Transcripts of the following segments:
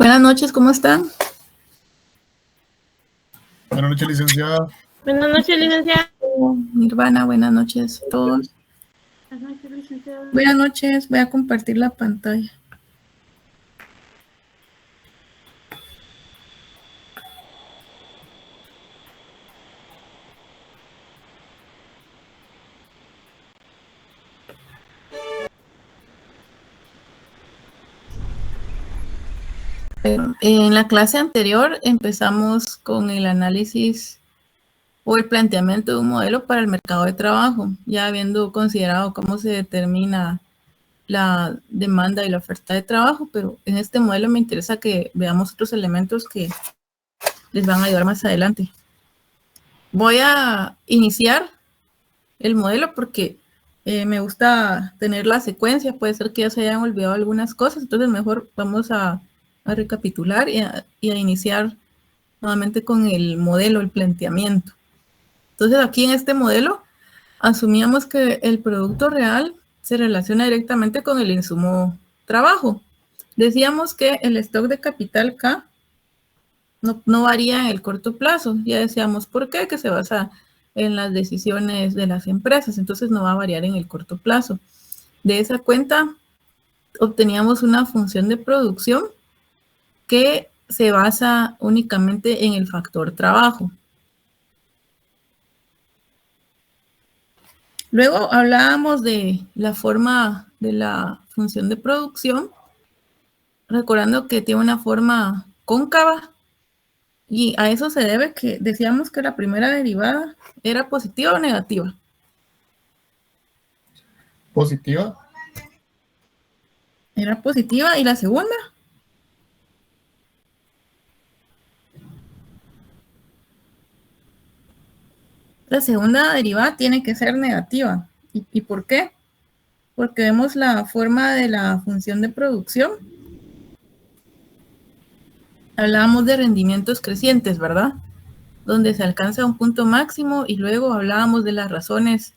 Buenas noches, ¿cómo están? Buenas noches, licenciada. Buenas noches, licenciada. Nirvana, buenas noches a todos. Buenas noches, licenciada. Buenas noches, voy a compartir la pantalla. En la clase anterior empezamos con el análisis o el planteamiento de un modelo para el mercado de trabajo, ya habiendo considerado cómo se determina la demanda y la oferta de trabajo, pero en este modelo me interesa que veamos otros elementos que les van a ayudar más adelante. Voy a iniciar el modelo porque me gusta tener la secuencia, puede ser que ya se hayan olvidado algunas cosas, entonces mejor vamos a recapitular y a iniciar nuevamente con el modelo, el planteamiento. Entonces aquí en este modelo asumíamos que el producto real se relaciona directamente con el insumo trabajo. Decíamos que el stock de capital K no varía en el corto plazo. Ya decíamos por qué, que se basa en las decisiones de las empresas, entonces no va a variar en el corto plazo. De esa cuenta obteníamos una función de producción que se basa únicamente en el factor trabajo. Luego hablábamos de la forma de la función de producción, recordando que tiene una forma cóncava, y a eso se debe que decíamos que la primera derivada era positiva o negativa. Positiva. Era positiva, y la segunda. La segunda derivada tiene que ser negativa. ¿Y por qué? Porque vemos la forma de la función de producción. Hablábamos de rendimientos crecientes, ¿verdad? Donde se alcanza un punto máximo, y luego hablábamos de las razones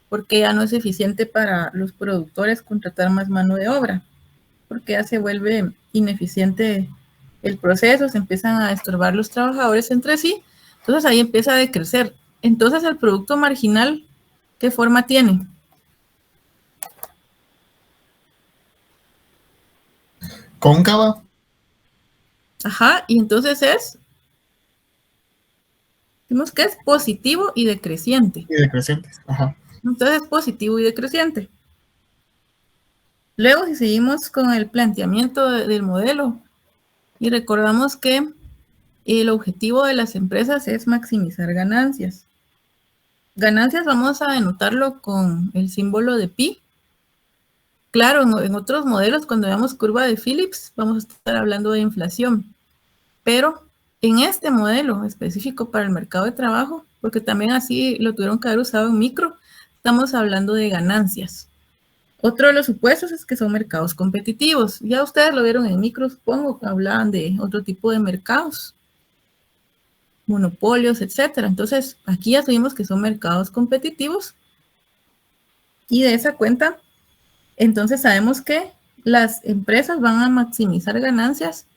porque ya no es eficiente para los productores contratar más mano de obra, porque ya se vuelve ineficiente el proceso, se empiezan a estorbar los trabajadores entre sí, entonces ahí empieza a decrecer. Entonces el producto marginal, ¿qué forma tiene? Cóncava. Ajá, y entonces decimos que es positivo y decreciente. Y decreciente. Ajá. Entonces es positivo y decreciente. Luego, si seguimos con el planteamiento del modelo y recordamos que el objetivo de las empresas es maximizar ganancias. Ganancias vamos a denotarlo con el símbolo de pi. Claro, en otros modelos, cuando veamos curva de Phillips, vamos a estar hablando de inflación. Pero en este modelo específico para el mercado de trabajo, porque también así lo tuvieron que haber usado en micro, estamos hablando de ganancias. Otro de los supuestos es que son mercados competitivos. Ya ustedes lo vieron en micro, supongo, que hablaban de otro tipo de mercados, monopolios, etcétera. Entonces, aquí ya tuvimos que son mercados competitivos. Y de esa cuenta, entonces sabemos que las empresas van a maximizar ganancias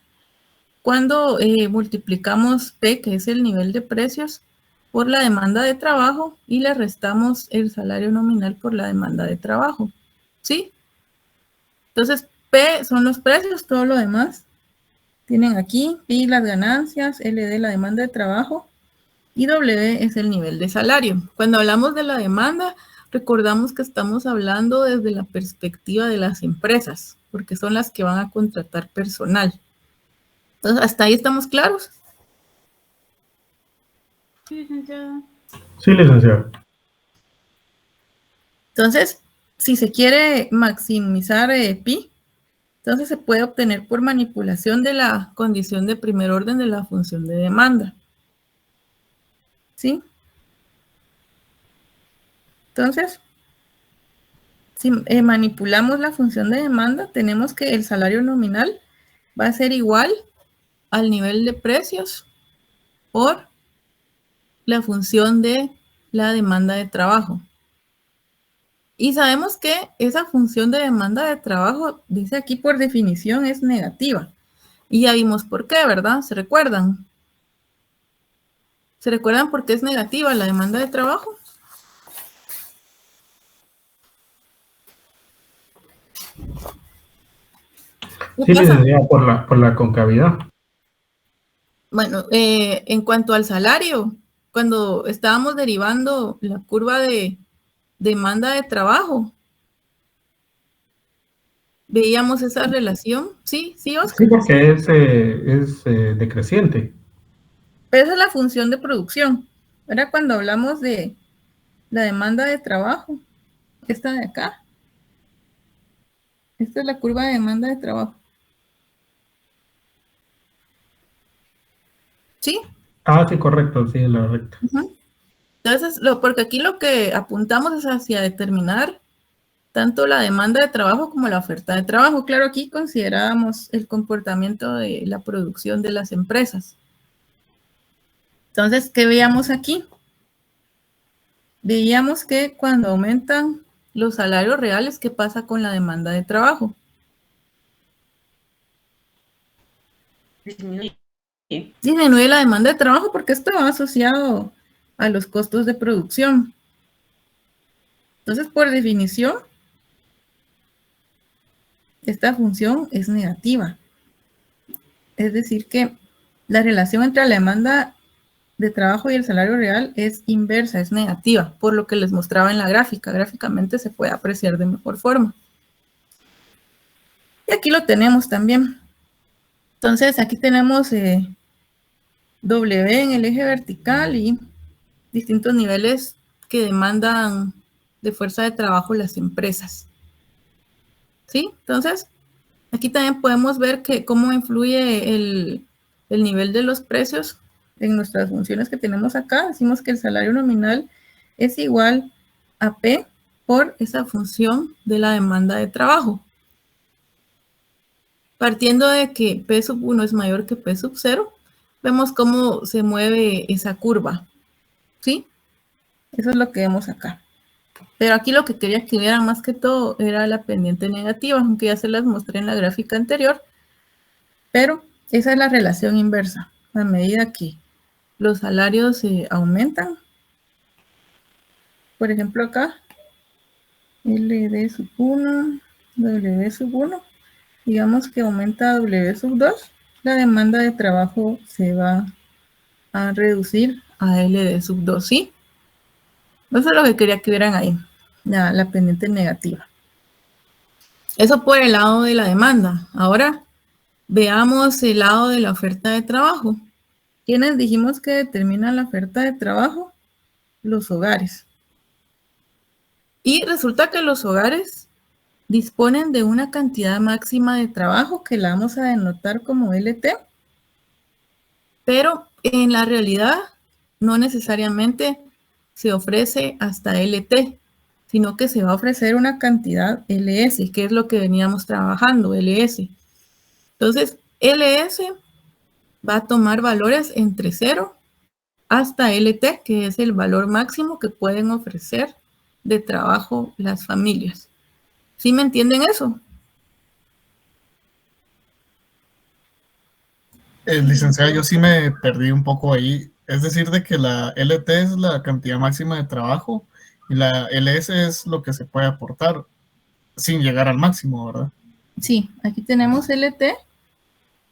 cuando multiplicamos P, que es el nivel de precios, por la demanda de trabajo, y le restamos el salario nominal por la demanda de trabajo. ¿Sí? Entonces, P son los precios, todo lo demás tienen aquí, P las ganancias, LD la demanda de trabajo, y W es el nivel de salario. Cuando hablamos de la demanda, recordamos que estamos hablando desde la perspectiva de las empresas, porque son las que van a contratar personal. Entonces, ¿hasta ahí estamos claros? Sí, licenciada. Sí, licenciado. Entonces, si se quiere maximizar pi, entonces se puede obtener por manipulación de la condición de primer orden de la función de demanda. ¿Sí? Entonces, si manipulamos la función de demanda, tenemos que el salario nominal va a ser igual al nivel de precios por la función de la demanda de trabajo. Y sabemos que esa función de demanda de trabajo, dice aquí por definición, es negativa. Y ya vimos por qué, ¿verdad? ¿Se recuerdan? ¿Se recuerdan por qué es negativa la demanda de trabajo? ¿Qué Sí, pasa? licenciada, por la concavidad. Bueno, en cuanto al salario, cuando estábamos derivando la curva de demanda de trabajo, veíamos esa relación. Sí, sí, Oscar. Sí, porque es decreciente. Pero esa es la función de producción. Era cuando hablamos de la demanda de trabajo. Esta de acá. Esta es la curva de demanda de trabajo. ¿Sí? Ah, sí, correcto, sí, la recta. Uh-huh. Entonces, porque aquí lo que apuntamos es hacia determinar tanto la demanda de trabajo como la oferta de trabajo. Claro, aquí considerábamos el comportamiento de la producción de las empresas. Entonces, ¿qué veíamos aquí? Veíamos que cuando aumentan los salarios reales, ¿qué pasa con la demanda de trabajo? Disminuye la demanda de trabajo porque esto va asociado a los costos de producción. Entonces, por definición, esta función es negativa. Es decir, que la relación entre la demanda de trabajo y el salario real es inversa, es negativa, por lo que les mostraba en la gráfica. Gráficamente se puede apreciar de mejor forma. Y aquí lo tenemos también. Entonces, aquí tenemos W en el eje vertical y distintos niveles que demandan de fuerza de trabajo las empresas. ¿Sí? Entonces, aquí también podemos ver que cómo influye el nivel de los precios en nuestras funciones que tenemos acá. Decimos que el salario nominal es igual a P por esa función de la demanda de trabajo. Partiendo de que P sub 1 es mayor que P sub 0, vemos cómo se mueve esa curva. ¿Sí? Eso es lo que vemos acá. Pero aquí lo que quería que vieran más que todo era la pendiente negativa, aunque ya se las mostré en la gráfica anterior. Pero esa es la relación inversa. A medida que los salarios aumentan, por ejemplo acá, LD sub 1, W sub 1, digamos que aumenta W sub 2, la demanda de trabajo se va a reducir a LD sub 2, ¿sí? Eso es lo que quería que vieran ahí, la pendiente negativa. Eso por el lado de la demanda. Ahora veamos el lado de la oferta de trabajo. ¿Quiénes dijimos que determinan la oferta de trabajo? Los hogares. Y resulta que los hogares disponen de una cantidad máxima de trabajo que la vamos a denotar como LT, pero en la realidad no necesariamente se ofrece hasta LT, sino que se va a ofrecer una cantidad LS, que es lo que veníamos trabajando, LS. Entonces, LS va a tomar valores entre 0 hasta LT, que es el valor máximo que pueden ofrecer de trabajo las familias. ¿Sí me entienden eso? Licenciada, yo sí me perdí un poco ahí. Es decir, de que la LT es la cantidad máxima de trabajo y la LS es lo que se puede aportar sin llegar al máximo, ¿verdad? Sí, aquí tenemos LT,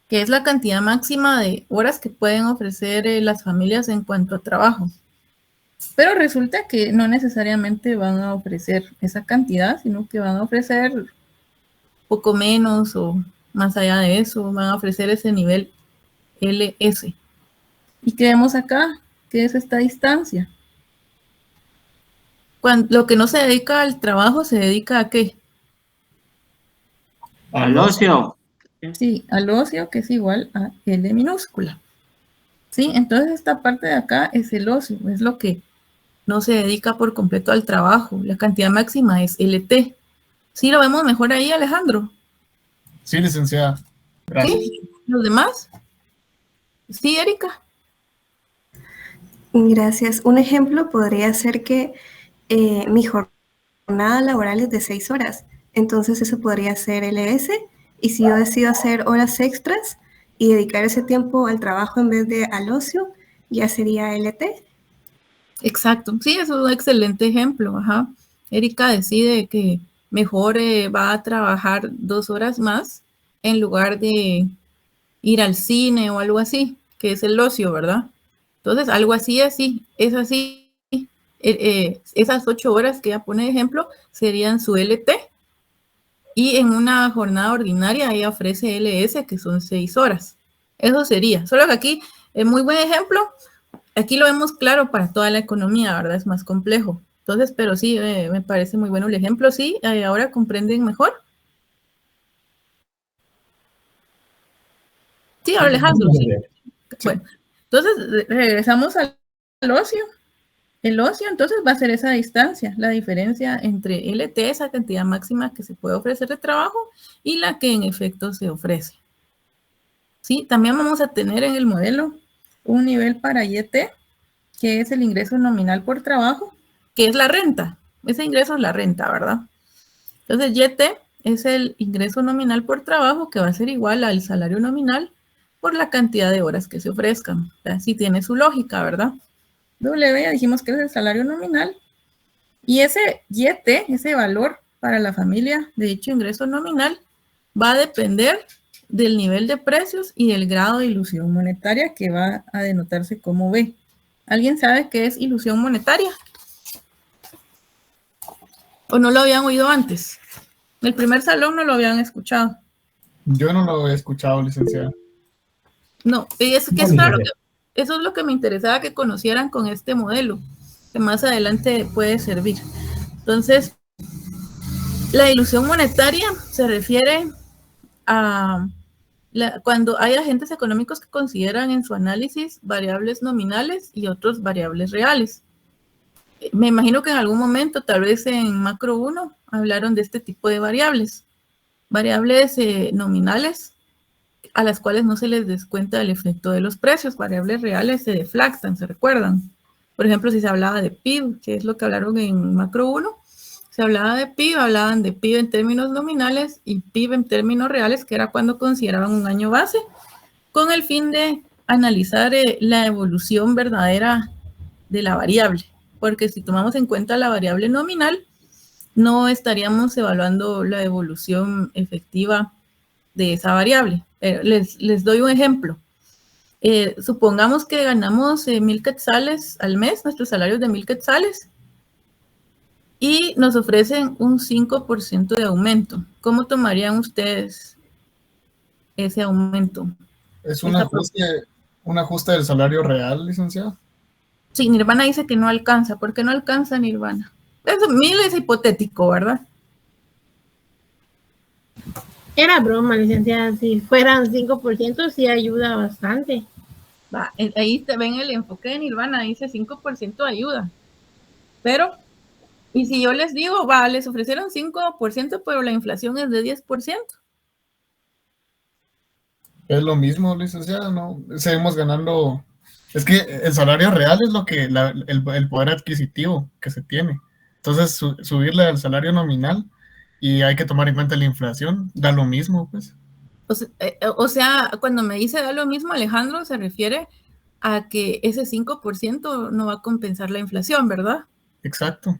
que es la cantidad máxima de horas que pueden ofrecer las familias en cuanto a trabajo. Pero resulta que no necesariamente van a ofrecer esa cantidad, sino que van a ofrecer poco menos o más allá de eso, van a ofrecer ese nivel LS. ¿Y qué vemos acá? ¿Qué es esta distancia? Lo que no se dedica al trabajo, ¿se dedica a qué? Al ocio. Sí, al ocio, que es igual a L minúscula. ¿Sí? Entonces esta parte de acá es el ocio, es lo que no se dedica por completo al trabajo. La cantidad máxima es LT. ¿Sí lo vemos mejor ahí, Alejandro? Sí, licenciada. Gracias. ¿Sí? ¿Los demás? Sí, Erika. Gracias. Un ejemplo podría ser que mi jornada laboral es de 6 horas. Entonces eso podría ser LS. Y si yo decido hacer horas extras, y dedicar ese tiempo al trabajo en vez de al ocio, ya sería LT. Exacto, sí, es un excelente ejemplo. Ajá. Erika decide que mejor va a trabajar 2 horas más en lugar de ir al cine o algo así, que es el ocio, ¿verdad? Entonces, algo así, es así. Esas 8 horas que ella pone de ejemplo serían su LT, y en una jornada ordinaria ella ofrece LS, que son 6 horas. Eso sería. Solo que aquí es muy buen ejemplo. Aquí lo vemos claro para toda la economía, ¿verdad? Es más complejo. Entonces, pero sí, me parece muy bueno el ejemplo. Sí, ahora comprenden mejor. Sí, Alejandro, sí. Bueno, entonces regresamos al ocio. El ocio entonces va a ser esa distancia, la diferencia entre LT, esa cantidad máxima que se puede ofrecer de trabajo, y la que en efecto se ofrece. Sí, también vamos a tener en el modelo un nivel para YT, que es el ingreso nominal por trabajo, que es la renta. Ese ingreso es la renta, ¿verdad? Entonces, YT es el ingreso nominal por trabajo, que va a ser igual al salario nominal por la cantidad de horas que se ofrezcan. O sea, sí tiene su lógica, ¿verdad? W, ya dijimos que es el salario nominal, y ese YT, ese valor para la familia de dicho ingreso nominal, va a depender del nivel de precios y del grado de ilusión monetaria, que va a denotarse como B. ¿Alguien sabe qué es ilusión monetaria? ¿O no lo habían oído antes? En el primer salón no lo habían escuchado. Yo no lo he escuchado, licenciada. No, y es que eso es lo que me interesaba que conocieran con este modelo, que más adelante puede servir. Entonces, la ilusión monetaria se refiere a cuando hay agentes económicos que consideran en su análisis variables nominales y otros variables reales. Me imagino que en algún momento, tal vez en macro 1, hablaron de este tipo de variables. Variables nominales a las cuales no se les descuenta el efecto de los precios. Variables reales se deflactan, ¿se recuerdan? Por ejemplo, si se hablaba de PIB, que es lo que hablaron en macro 1, se hablaba de PIB, hablaban de PIB en términos nominales y PIB en términos reales, que era cuando consideraban un año base, con el fin de analizar la evolución verdadera de la variable. Porque si tomamos en cuenta la variable nominal, no estaríamos evaluando la evolución efectiva de esa variable. Les doy un ejemplo. Supongamos que ganamos 1,000 quetzales al mes, nuestros salarios de 1,000 quetzales, y nos ofrecen un 5% de aumento. ¿Cómo tomarían ustedes ese aumento? ¿Es un ajuste del salario real, licenciada? Sí, Nirvana dice que no alcanza. ¿Por qué no alcanza Nirvana? Eso 1,000 es hipotético, ¿verdad? Era broma, licenciada. Si fueran 5%, sí ayuda bastante. Va, ahí te ven el enfoque de Nirvana, dice 5% de ayuda. Pero, y si yo les digo, va, les ofrecieron 5%, pero la inflación es de 10%. Es lo mismo, licenciada, ¿no? Seguimos ganando. Es que el salario real es lo que el poder adquisitivo que se tiene. Entonces, subirle al salario nominal y hay que tomar en cuenta la inflación, da lo mismo, pues. O sea, cuando me dice da lo mismo, Alejandro, se refiere a que ese 5% no va a compensar la inflación, ¿verdad? Exacto.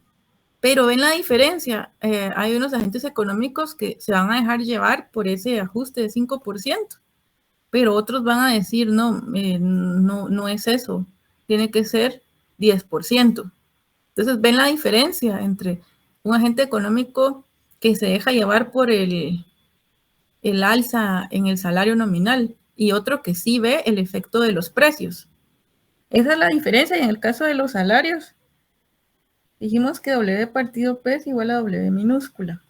Pero ven la diferencia. Hay unos agentes económicos que se van a dejar llevar por ese ajuste de 5%, pero otros van a decir, no, no es eso, tiene que ser 10%. Entonces, ven la diferencia entre un agente económico que se deja llevar por el alza en el salario nominal y otro que sí ve el efecto de los precios. Esa es la diferencia. Y en el caso de los salarios, dijimos que W partido P es igual a W minúscula.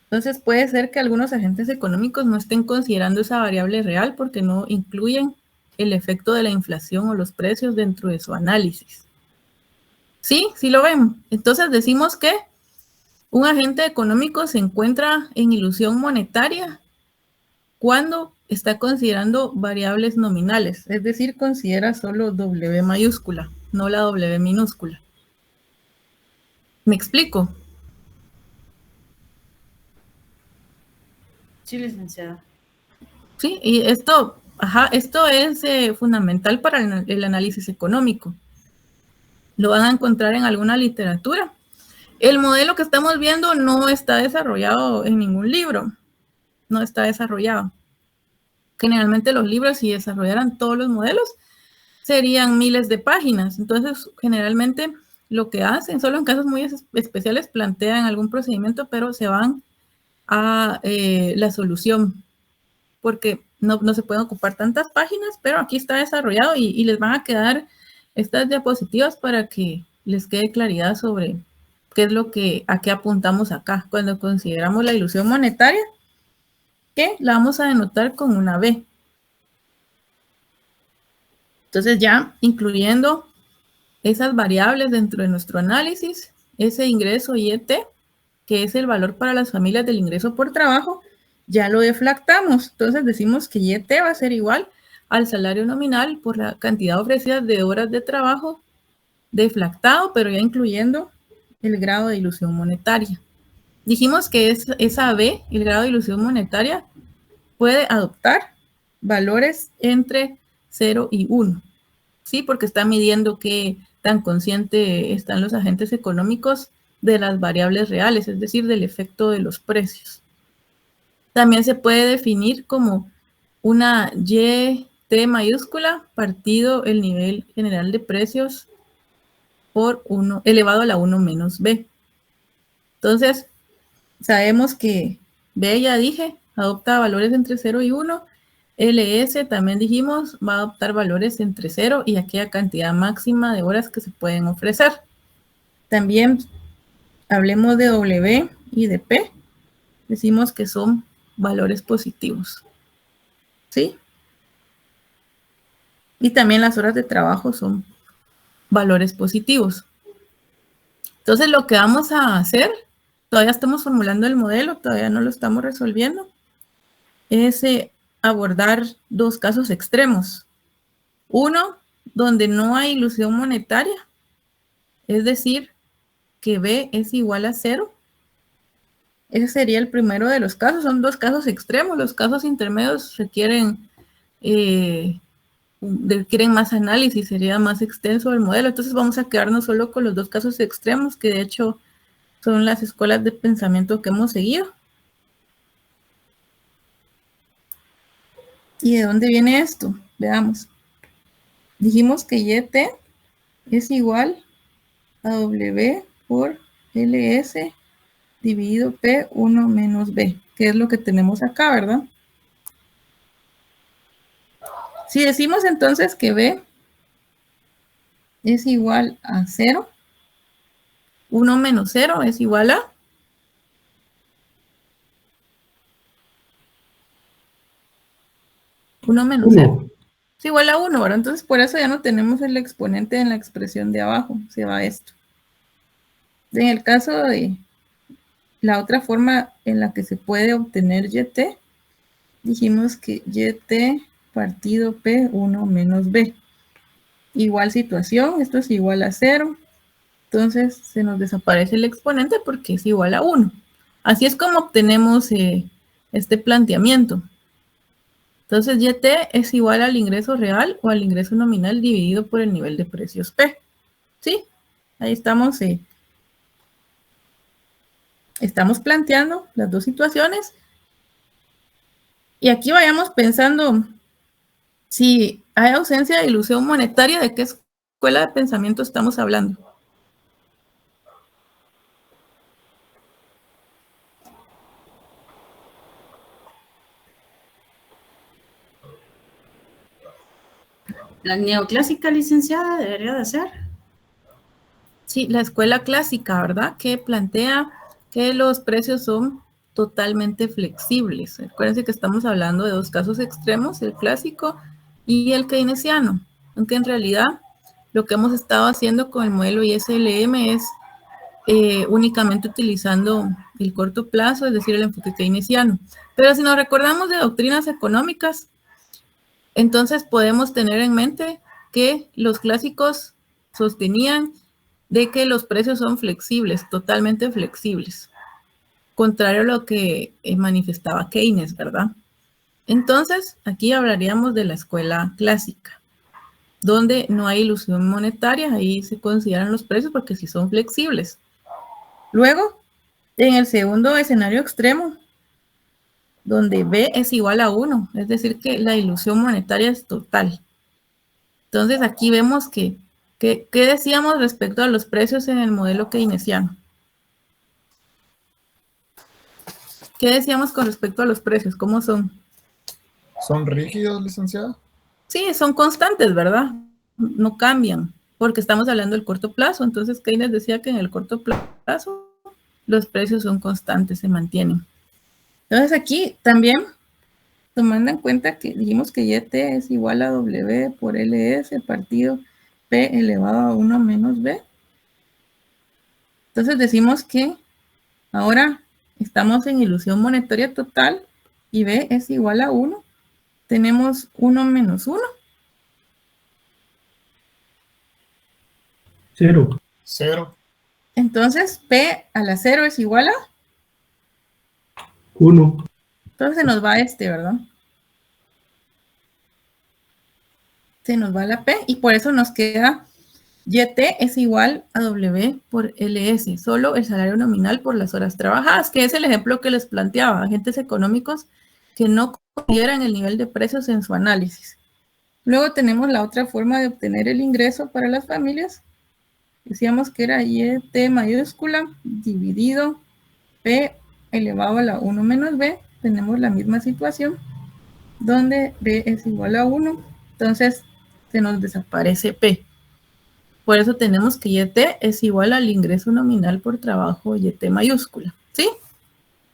Entonces puede ser que algunos agentes económicos no estén considerando esa variable real porque no incluyen el efecto de la inflación o los precios dentro de su análisis. ¿Sí? ¿Sí lo ven? Entonces decimos que un agente económico se encuentra en ilusión monetaria cuando está considerando variables nominales, es decir, considera solo W mayúscula, no la W minúscula. ¿Me explico? Sí, licenciada. Sí, y esto esto es fundamental para el análisis económico. Lo van a encontrar en alguna literatura. El modelo que estamos viendo no está desarrollado en ningún libro. No está desarrollado. Generalmente los libros, si desarrollaran todos los modelos, serían miles de páginas. Entonces, generalmente lo que hacen, solo en casos muy especiales, plantean algún procedimiento, pero se van a la solución, porque no se pueden ocupar tantas páginas, pero aquí está desarrollado y les van a quedar estas diapositivas para que les quede claridad sobre qué es a qué apuntamos acá cuando consideramos la ilusión monetaria, que la vamos a denotar con una B. Entonces ya incluyendo esas variables dentro de nuestro análisis, ese ingreso IET, que es el valor para las familias del ingreso por trabajo, ya lo deflactamos. Entonces decimos que IET va a ser igual al salario nominal por la cantidad ofrecida de horas de trabajo deflactado, pero ya incluyendo el grado de ilusión monetaria. Dijimos que esa B, el grado de ilusión monetaria, puede adoptar valores entre 0 y 1. Sí, porque está midiendo qué tan consciente están los agentes económicos de las variables reales, es decir, del efecto de los precios. También se puede definir como una YT mayúscula partido el nivel general de precios por 1 elevado a la 1 menos B. Entonces, sabemos que B, ya dije, adopta valores entre 0 y 1. LS, también dijimos, va a adoptar valores entre 0 y aquella cantidad máxima de horas que se pueden ofrecer. También hablemos de W y de P. Decimos que son valores positivos. ¿Sí? Y también las horas de trabajo son valores positivos. Entonces, lo que vamos a hacer, todavía estamos formulando el modelo, todavía no lo estamos resolviendo, es abordar dos casos extremos. Uno, donde no hay ilusión monetaria, es decir, que B es igual a 0. Ese sería el primero de los casos. Son dos casos extremos. Los casos intermedios requieren más análisis, sería más extenso el modelo. Entonces vamos a quedarnos solo con los dos casos extremos, que de hecho son las escuelas de pensamiento que hemos seguido. ¿Y de dónde viene esto? Veamos. Dijimos que YT es igual a W por LS dividido P 1 menos B, que es lo que tenemos acá, ¿verdad? Si decimos entonces que B es igual a 0, 1 menos 0 es igual a 1 menos 0. Es igual a 1, ¿verdad? Entonces, por eso ya no tenemos el exponente en la expresión de abajo. Se va esto. En el caso de la otra forma en la que se puede obtener YT, dijimos que YT partido P 1 menos B. Igual situación, esto es igual a 0. Entonces, se nos desaparece el exponente porque es igual a 1. Así es como obtenemos este planteamiento. Entonces, YT es igual al ingreso real o al ingreso nominal dividido por el nivel de precios P. ¿Sí? Ahí estamos. Estamos planteando las dos situaciones. Y aquí vayamos pensando si hay ausencia de ilusión monetaria, ¿de qué escuela de pensamiento estamos hablando? La neoclásica, licenciada, debería de ser. Sí, la escuela clásica, ¿verdad? Que plantea que los precios son totalmente flexibles. Acuérdense que estamos hablando de dos casos extremos, el clásico y el keynesiano. Aunque en realidad lo que hemos estado haciendo con el modelo ISLM es únicamente utilizando el corto plazo, es decir, el enfoque keynesiano. Pero si nos recordamos de doctrinas económicas, entonces podemos tener en mente que los clásicos sostenían de que los precios son flexibles, totalmente flexibles, contrario a lo que manifestaba Keynes, ¿verdad? Entonces, aquí hablaríamos de la escuela clásica, donde no hay ilusión monetaria, ahí se consideran los precios porque sí son flexibles. Luego, en el segundo escenario extremo, donde B es igual a 1, es decir, que la ilusión monetaria es total. Entonces, aquí vemos ¿qué decíamos respecto a los precios en el modelo keynesiano? ¿Qué decíamos con respecto a los precios? ¿Cómo son? ¿Son rígidos, licenciada? Sí, son constantes, ¿verdad? No cambian, porque estamos hablando del corto plazo. Entonces, Keynes decía que en el corto plazo los precios son constantes, se mantienen. Entonces, aquí también, tomando en cuenta que dijimos que YT es igual a W por LS partido P elevado a 1 menos B. Entonces, decimos que ahora estamos en ilusión monetaria total y B es igual a 1. Tenemos 1 menos 1. 0. 0. Entonces, P a la 0 es igual a 1. Entonces se nos va ¿verdad? Se nos va la P y por eso nos queda YT es igual a W por LS, solo el salario nominal por las horas trabajadas, que es el ejemplo que les planteaba, agentes económicos que no consideran el nivel de precios en su análisis. Luego tenemos la otra forma de obtener el ingreso para las familias. Decíamos que era YT mayúscula dividido P elevado a la 1 menos B. Tenemos la misma situación, donde B es igual a 1. Entonces, se nos desaparece P. Por eso tenemos que YT es igual al ingreso nominal por trabajo YT mayúscula. ¿Sí?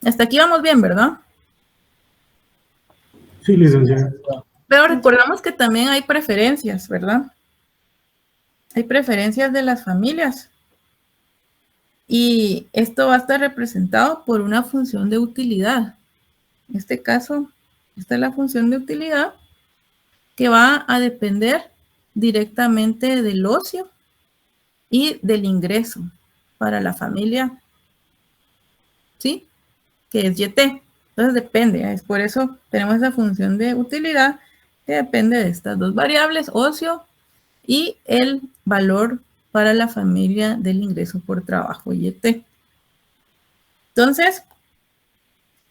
Hasta aquí vamos bien, ¿verdad? Sí, licenciada. Pero recordamos que también hay preferencias, ¿verdad? Hay preferencias de las familias. Y esto va a estar representado por una función de utilidad. En este caso, esta es la función de utilidad que va a depender directamente del ocio y del ingreso para la familia, ¿sí? Que es YT. Entonces depende, es por eso tenemos esa función de utilidad que depende de estas dos variables, ocio y el valor para la familia del ingreso por trabajo YT. Entonces,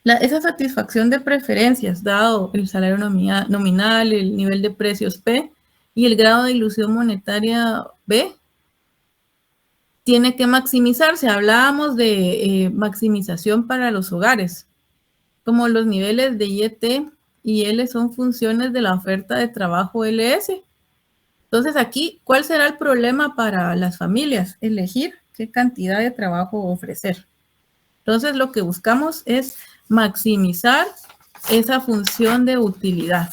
esa satisfacción de preferencias, dado el salario nominal, el nivel de precios P y el grado de ilusión monetaria B, tiene que maximizarse. Hablábamos de maximización para los hogares, como los niveles de YT y L son funciones de la oferta de trabajo LS. Entonces aquí, ¿cuál será el problema para las familias? Elegir qué cantidad de trabajo ofrecer. Entonces lo que buscamos es maximizar esa función de utilidad.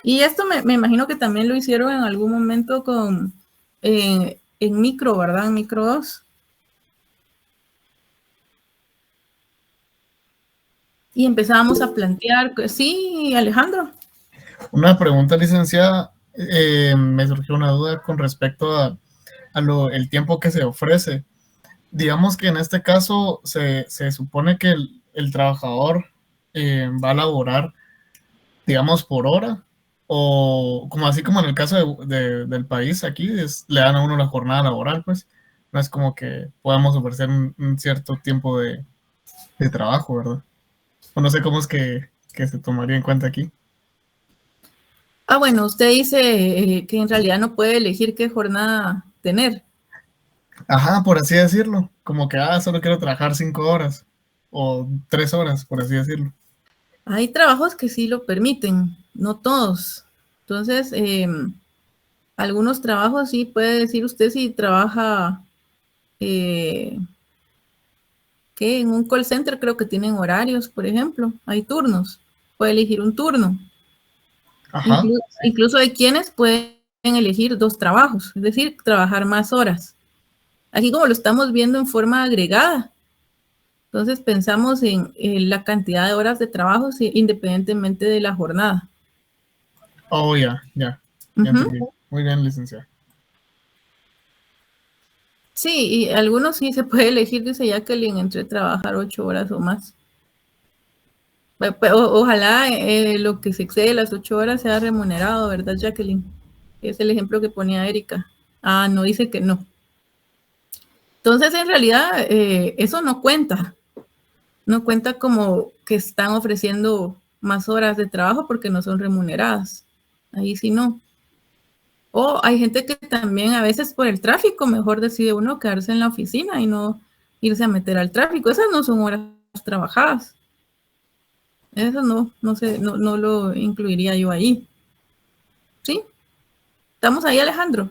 Y esto me imagino que también lo hicieron en algún momento con en micro, ¿verdad? En micro 2. Y empezábamos a plantear, sí, Alejandro. Una pregunta, licenciada. Me surgió una duda con respecto a el tiempo que se ofrece. Digamos que en este caso se supone que el trabajador va a laborar, digamos, por hora, o como así como en el caso del país aquí, le dan a uno la jornada laboral, pues no es como que podamos ofrecer un cierto tiempo de trabajo, ¿verdad? O no sé cómo es que se tomaría en cuenta aquí. Ah, bueno, usted dice que en realidad no puede elegir qué jornada tener. Ajá, por así decirlo. Como que, solo quiero trabajar 5 horas o 3 horas, por así decirlo. Hay trabajos que sí lo permiten, no todos. Entonces, algunos trabajos sí puede decir usted si trabaja, que en un call center creo que tienen horarios, por ejemplo, hay turnos, puede elegir un turno. Ajá. Incluso hay quienes pueden elegir 2 trabajos, es decir, trabajar más horas. Aquí como lo estamos viendo en forma agregada, entonces pensamos en la cantidad de horas de trabajo independientemente de la jornada. Oh, ya entendí. Muy bien, licenciada. Sí, y algunos sí se puede elegir, dice Jacqueline, entre trabajar 8 horas o más. Ojalá lo que se excede las 8 horas sea remunerado, ¿verdad, Jacqueline? Es el ejemplo que ponía Erika. Ah, no, dice que no. Entonces, en realidad, eso no cuenta. No cuenta como que están ofreciendo más horas de trabajo porque no son remuneradas. Ahí sí no. O hay gente que también a veces por el tráfico mejor decide uno quedarse en la oficina y no irse a meter al tráfico. Esas no son horas trabajadas. Eso no sé, no lo incluiría yo ahí. ¿Sí? ¿Estamos ahí, Alejandro?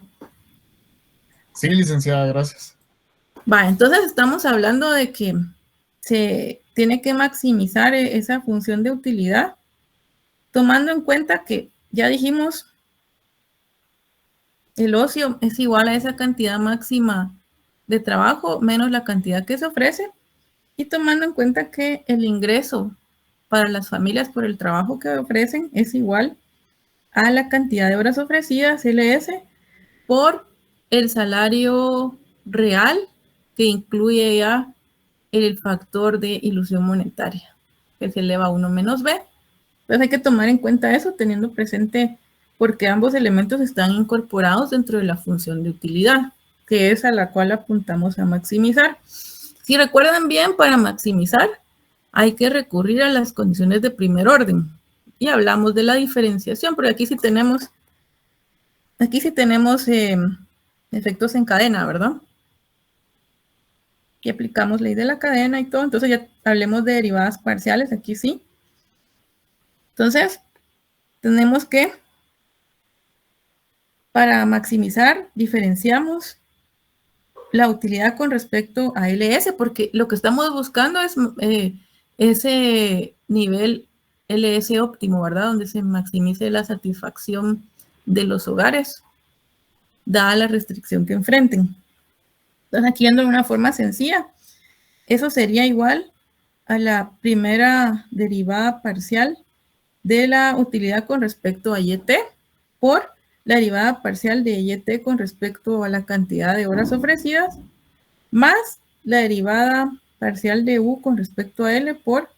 Sí, licenciada, gracias. Va, entonces estamos hablando de que se tiene que maximizar esa función de utilidad, tomando en cuenta que ya dijimos, el ocio es igual a esa cantidad máxima de trabajo menos la cantidad que se ofrece, y tomando en cuenta que el ingreso para las familias por el trabajo que ofrecen es igual a la cantidad de horas ofrecidas, LS, por el salario real que incluye ya el factor de ilusión monetaria, que se eleva a 1 menos B. Entonces hay que tomar en cuenta eso teniendo presente porque ambos elementos están incorporados dentro de la función de utilidad, que es a la cual apuntamos a maximizar. Si recuerdan bien, para maximizar hay que recurrir a las condiciones de primer orden. Y hablamos de la diferenciación, porque aquí sí tenemos efectos en cadena, ¿verdad? Aquí aplicamos ley de la cadena y todo. Entonces ya hablemos de derivadas parciales, aquí sí. Entonces, tenemos que, para maximizar, diferenciamos la utilidad con respecto a LS, porque lo que estamos buscando es ese nivel LS óptimo, ¿verdad? Donde se maximice la satisfacción de los hogares, dada la restricción que enfrenten. Entonces, aquí yendo de una forma sencilla, eso sería igual a la primera derivada parcial de la utilidad con respecto a YT por la derivada parcial de YT con respecto a la cantidad de horas ofrecidas, más la derivada parcial de U con respecto a L por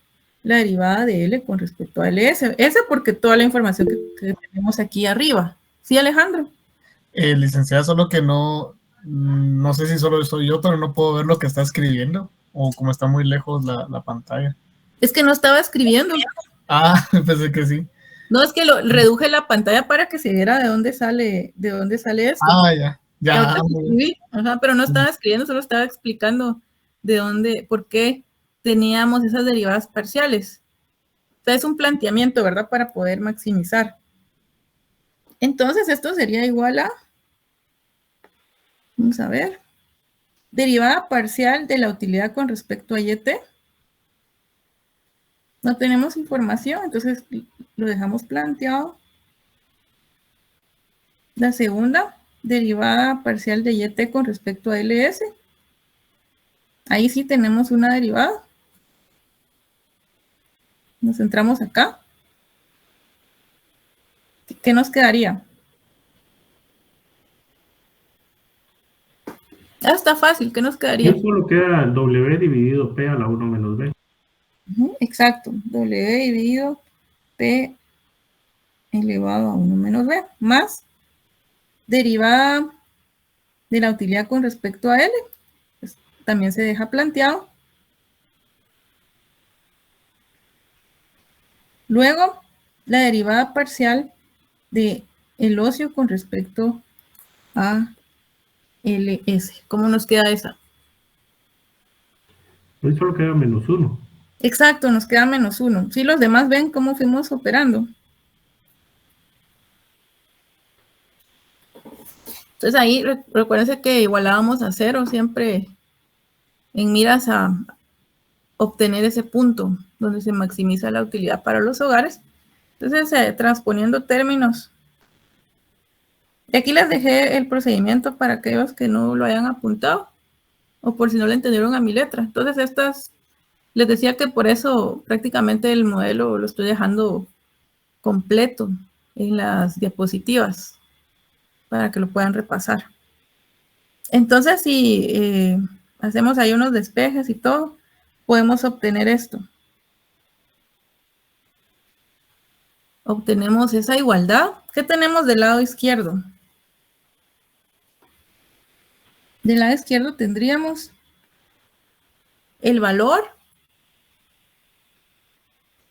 la derivada de L con respecto a LS. Esa porque toda la información que tenemos aquí arriba. ¿Sí, Alejandro? Licenciada, solo que no sé si solo estoy yo, pero no puedo ver lo que está escribiendo, o como está muy lejos la pantalla. Es que no estaba escribiendo. Ah, pensé que sí. No, es que reduje la pantalla para que se viera de dónde sale esto. Ah, ya. Ya escribí, pero no estaba escribiendo, solo estaba explicando de dónde, por qué teníamos esas derivadas parciales. O sea, es un planteamiento, ¿verdad? Para poder maximizar. Entonces, esto sería igual a, vamos a ver, derivada parcial de la utilidad con respecto a YT. No tenemos información, entonces lo dejamos planteado. La segunda, derivada parcial de YT con respecto a LS. Ahí sí tenemos una derivada. Nos centramos acá. ¿Qué nos quedaría? Está fácil, ¿qué nos quedaría? Aquí solo queda W dividido P a la 1 menos B. Exacto, W dividido P elevado a 1 menos B, más derivada de la utilidad con respecto a L. Pues también se deja planteado. Luego, la derivada parcial de el ocio con respecto a LS. ¿Cómo nos queda esa? Ahí solo queda menos 1. Exacto, nos queda menos 1. Si los demás ven cómo fuimos operando. Entonces ahí recuérdense que igualábamos a 0 siempre en miras a obtener ese punto donde se maximiza la utilidad para los hogares. Entonces, transponiendo términos. Y aquí les dejé el procedimiento para aquellos que no lo hayan apuntado o por si no le entendieron a mi letra. Entonces, les decía que por eso prácticamente el modelo lo estoy dejando completo en las diapositivas para que lo puedan repasar. Entonces, si hacemos ahí unos despejes y todo, podemos obtener esto. obtenemos esa igualdad. ¿Qué tenemos del lado izquierdo? Del lado izquierdo tendríamos el valor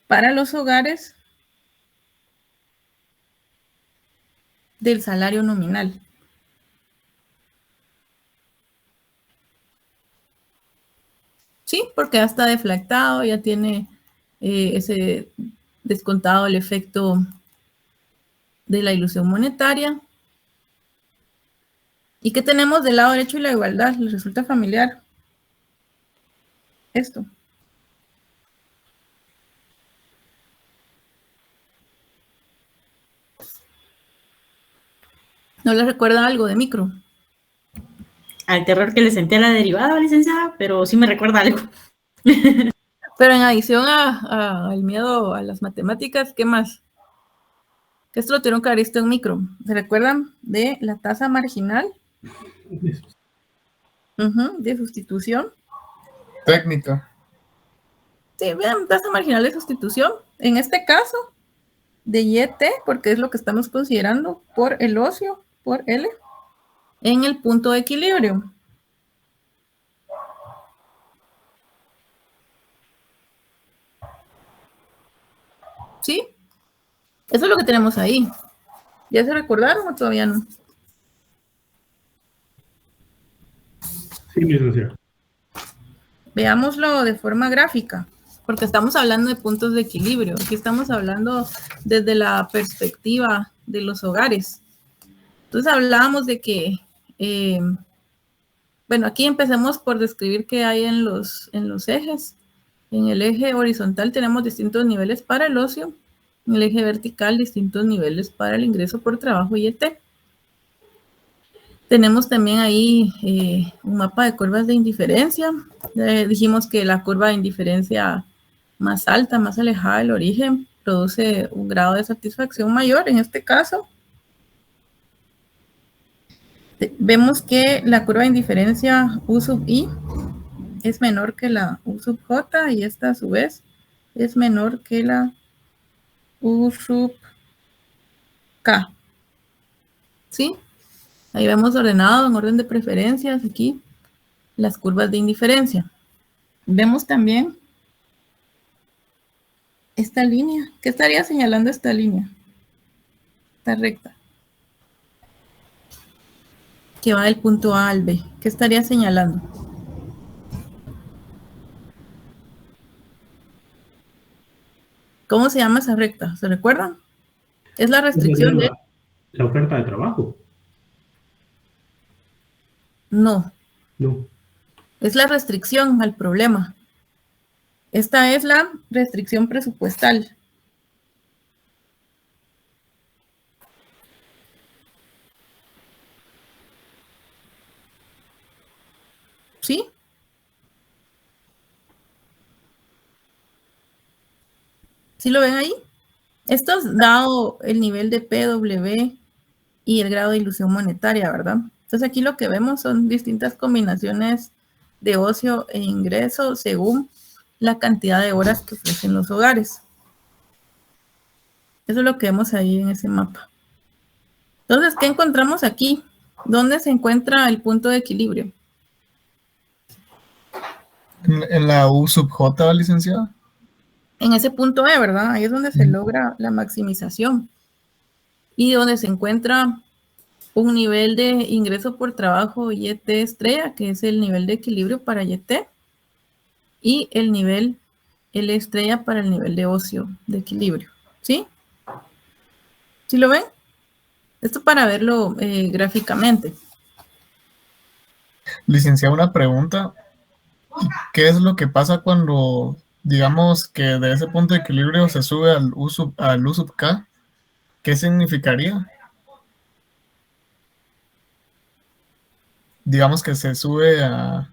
para los hogares del salario nominal. Sí, porque ya está deflactado, ya tiene ese descontado el efecto de la ilusión monetaria. ¿Y qué tenemos del lado derecho y la igualdad? ¿Les resulta familiar esto? ¿No les recuerda algo de micro? Al terror que le sentí a la derivada, licenciada, pero sí me recuerda algo. Pero en adición al miedo a las matemáticas, ¿qué más? Que esto lo tuvieron que haber visto en micro. ¿Se recuerdan de la tasa marginal? De sustitución. Técnica. Sí, vean, tasa marginal de sustitución. En este caso, de YT, porque es lo que estamos considerando por el ocio, por L, en el punto de equilibrio. ¿Sí? Eso es lo que tenemos ahí. ¿Ya se recordaron o todavía no? Sí, licenciado. Veámoslo de forma gráfica, porque estamos hablando de puntos de equilibrio. Aquí estamos hablando desde la perspectiva de los hogares. Entonces hablábamos de que, bueno, aquí empecemos por describir qué hay en los ejes. En el eje horizontal tenemos distintos niveles para el ocio. En el eje vertical, distintos niveles para el ingreso por trabajo YT. Tenemos también ahí un mapa de curvas de indiferencia. Dijimos que la curva de indiferencia más alta, más alejada del origen, produce un grado de satisfacción mayor. En este caso, vemos que la curva de indiferencia U sub I es menor que la U sub J y esta a su vez es menor que la U sub K. ¿Sí? Ahí vemos ordenado en orden de preferencias aquí las curvas de indiferencia. Vemos también esta línea. ¿Qué estaría señalando esta línea? Esta recta. Que va del punto A al B. ¿Qué estaría señalando? ¿Cómo se llama esa recta? ¿Se recuerdan? Es la restricción de... La oferta de trabajo. No. No. Es la restricción al problema. Esta es la restricción presupuestal. ¿Sí? ¿Sí lo ven ahí? Esto es dado el nivel de PW y el grado de ilusión monetaria, ¿verdad? Entonces aquí lo que vemos son distintas combinaciones de ocio e ingreso según la cantidad de horas que ofrecen los hogares. Eso es lo que vemos ahí en ese mapa. Entonces, ¿qué encontramos aquí? ¿Dónde se encuentra el punto de equilibrio? En la U sub J, licenciada. En ese punto E, ¿verdad? Ahí es donde se logra la maximización. Y donde se encuentra un nivel de ingreso por trabajo YT estrella, que es el nivel de equilibrio para YT, y el nivel L estrella para el nivel de ocio de equilibrio. ¿Sí? ¿Sí lo ven? Esto para verlo gráficamente. Licenciada, una pregunta. ¿Qué es lo que pasa cuando, digamos, que de ese punto de equilibrio se sube al U sub K? ¿Qué significaría? Digamos que se sube a...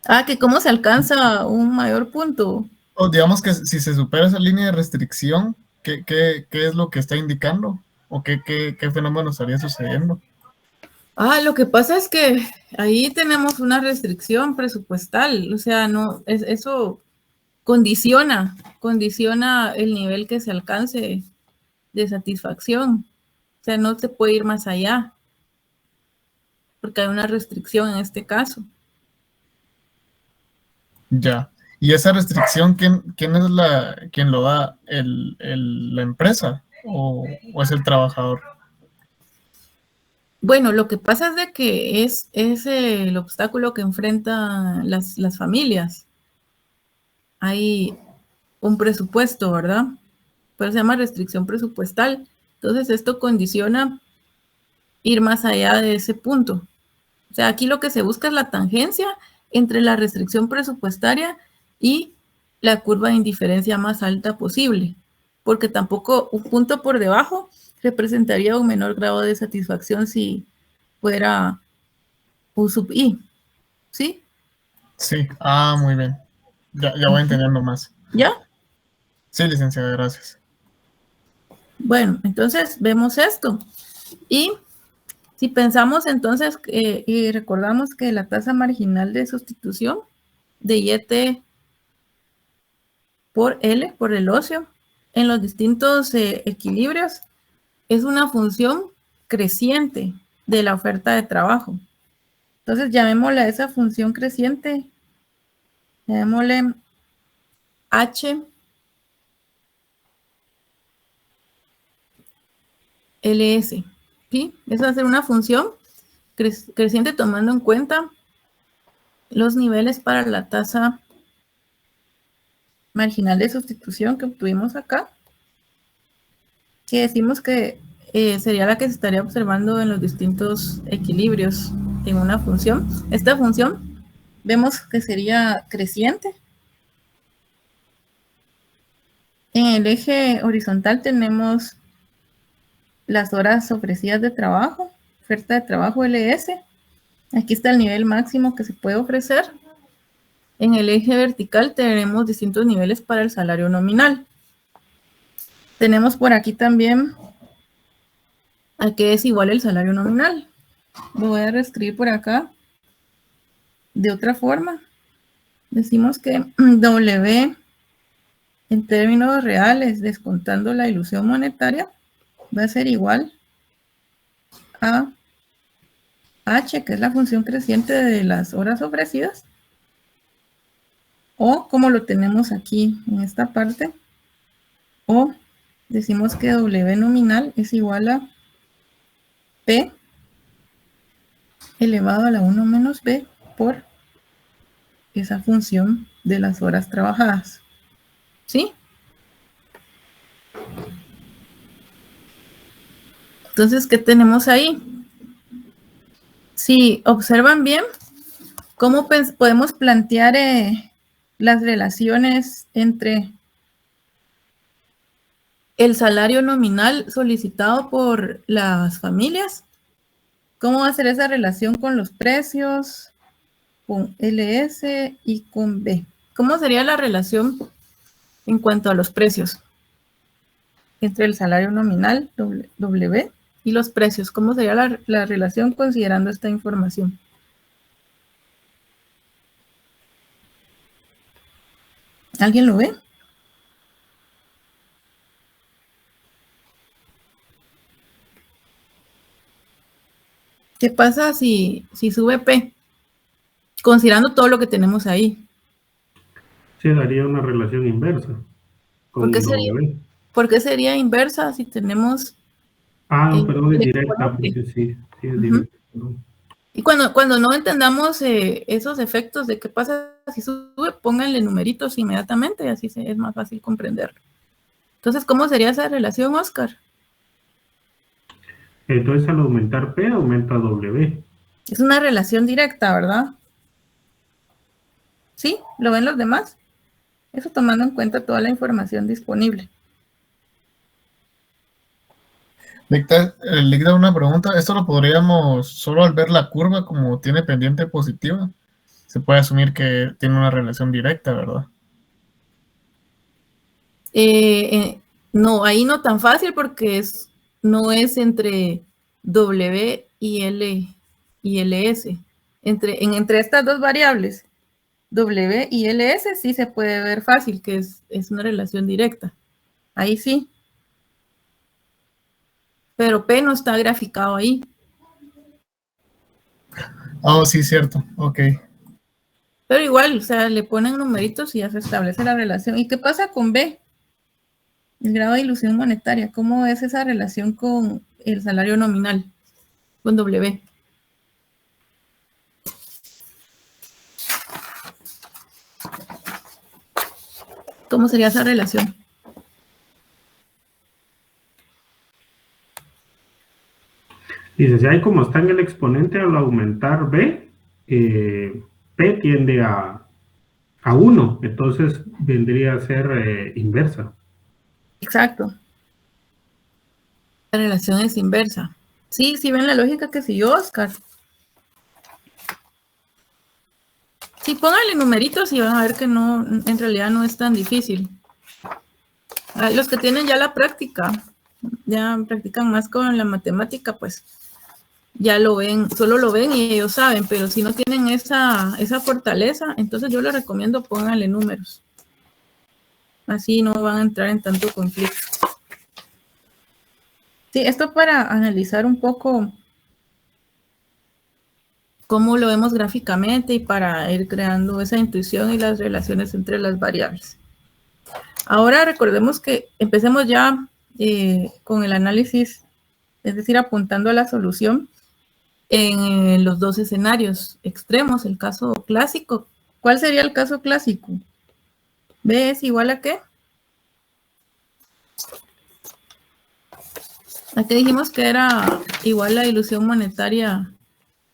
Ah, que cómo se alcanza un mayor punto. O digamos que si se supera esa línea de restricción, ¿qué es lo que está indicando? ¿O qué fenómeno estaría sucediendo? Ah, lo que pasa es que ahí tenemos una restricción presupuestal, o sea, no, eso condiciona el nivel que se alcance de satisfacción. O sea, no se puede ir más allá, porque hay una restricción en este caso. Ya. ¿Y esa restricción, quién es quién lo da? ¿La empresa o es el trabajador? Bueno, lo que pasa es de que es el obstáculo que enfrentan las familias. Hay un presupuesto, ¿verdad? Pero se llama restricción presupuestal. Entonces, esto condiciona ir más allá de ese punto. O sea, aquí lo que se busca es la tangencia entre la restricción presupuestaria y la curva de indiferencia más alta posible, porque tampoco un punto por debajo representaría un menor grado de satisfacción si fuera U sub I, ¿sí? Sí, muy bien. Ya voy entendiendo más. ¿Ya? Sí, licenciada, gracias. Bueno, entonces vemos esto. Y si pensamos entonces y recordamos que la tasa marginal de sustitución de YT por L, por el ocio, en los distintos equilibrios, es una función creciente de la oferta de trabajo. Entonces, llamémosle a esa función creciente, llamémosle H LS, ¿sí? Esa va a ser una función creciente tomando en cuenta los niveles para la tasa marginal de sustitución que obtuvimos acá, que decimos que sería la que se estaría observando en los distintos equilibrios en una función. Esta función vemos que sería creciente. En el eje horizontal tenemos las horas ofrecidas de trabajo, oferta de trabajo LS. Aquí está el nivel máximo que se puede ofrecer. En el eje vertical tenemos distintos niveles para el salario nominal. Tenemos por aquí también a qué es igual el salario nominal. Lo voy a reescribir por acá de otra forma. Decimos que W en términos reales, descontando la ilusión monetaria, va a ser igual a H, que es la función creciente de las horas ofrecidas, o como lo tenemos aquí en esta parte, o decimos que W nominal es igual a P elevado a la 1 menos B por esa función de las horas trabajadas. ¿Sí? Entonces, ¿qué tenemos ahí? Si observan bien, ¿cómo podemos plantear las relaciones entre el salario nominal solicitado por las familias? ¿Cómo va a ser esa relación con los precios, con LS y con B? ¿Cómo sería la relación en cuanto a los precios entre el salario nominal, W, y los precios? ¿Cómo sería la relación considerando esta información? ¿Alguien lo ve? ¿Qué pasa si sube P? Considerando todo lo que tenemos ahí. Se daría una relación inversa con W. ¿Por qué sería inversa si tenemos... Perdón, es directa, porque sí es directa. Y cuando no entendamos esos efectos de qué pasa si sube, pónganle numeritos inmediatamente, así es más fácil comprender. Entonces, ¿cómo sería esa relación, Oscar? Entonces, al aumentar P, aumenta W. Es una relación directa, ¿verdad? ¿Sí? ¿Lo ven los demás? Eso tomando en cuenta toda la información disponible. Licta, una pregunta. ¿Esto lo podríamos, solo al ver la curva como tiene pendiente positiva, se puede asumir que tiene una relación directa, ¿verdad? No, ahí no tan fácil porque no es entre W y L y LS. Entre estas dos variables, W y LS, sí se puede ver fácil que es una relación directa. Ahí sí. pero P no está graficado ahí. Oh, sí, cierto. Ok. Pero igual, o sea, le ponen numeritos y ya se establece la relación. ¿Y qué pasa con B? El grado de ilusión monetaria. ¿Cómo es esa relación con el salario nominal? Con W. ¿Cómo sería esa relación? Dice, si hay como está en el exponente al aumentar B, P tiende a 1, entonces vendría a ser inversa. Exacto. La relación es inversa. Sí, sí ven la lógica que siguió Oscar. Sí, pónganle numeritos y van a ver que no, en realidad no es tan difícil. Los que tienen ya la práctica, ya practican más con la matemática, pues ya lo ven, solo lo ven y ellos saben, pero si no tienen esa fortaleza, entonces yo les recomiendo pónganle números. Así no van a entrar en tanto conflicto. Sí, esto para analizar un poco cómo lo vemos gráficamente y para ir creando esa intuición y las relaciones entre las variables. Ahora recordemos que empecemos ya con el análisis, es decir, apuntando a la solución en los dos escenarios extremos, el caso clásico. ¿Cuál sería el caso clásico? ¿B es igual a qué? Aquí dijimos que era igual la ilusión monetaria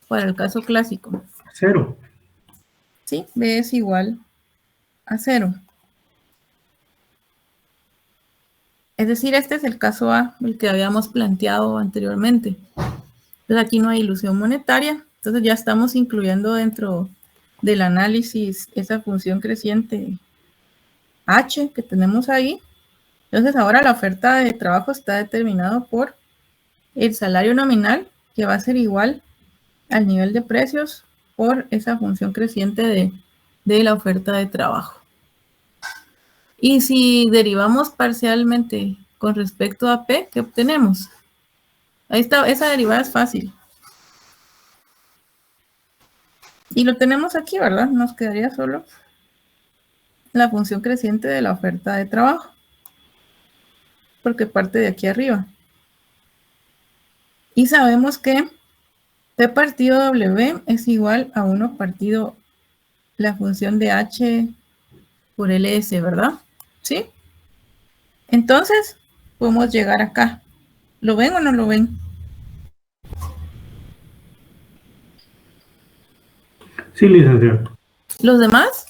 para el caso clásico. 0. Sí, B es igual a 0. Es decir, este es el caso A, el que habíamos planteado anteriormente. Entonces aquí no hay ilusión monetaria, entonces ya estamos incluyendo dentro del análisis esa función creciente H que tenemos ahí. Entonces ahora la oferta de trabajo está determinada por el salario nominal, que va a ser igual al nivel de precios por esa función creciente de la oferta de trabajo. Y si derivamos parcialmente con respecto a P, ¿qué obtenemos? Ahí está, esa derivada es fácil. Y lo tenemos aquí, ¿verdad? Nos quedaría solo la función creciente de la oferta de trabajo, porque parte de aquí arriba. Y sabemos que P partido W es igual a 1 partido la función de H por LS, ¿verdad? ¿Sí? Entonces, podemos llegar acá. ¿Lo ven o no lo ven? Sí, licenciado. ¿Los demás?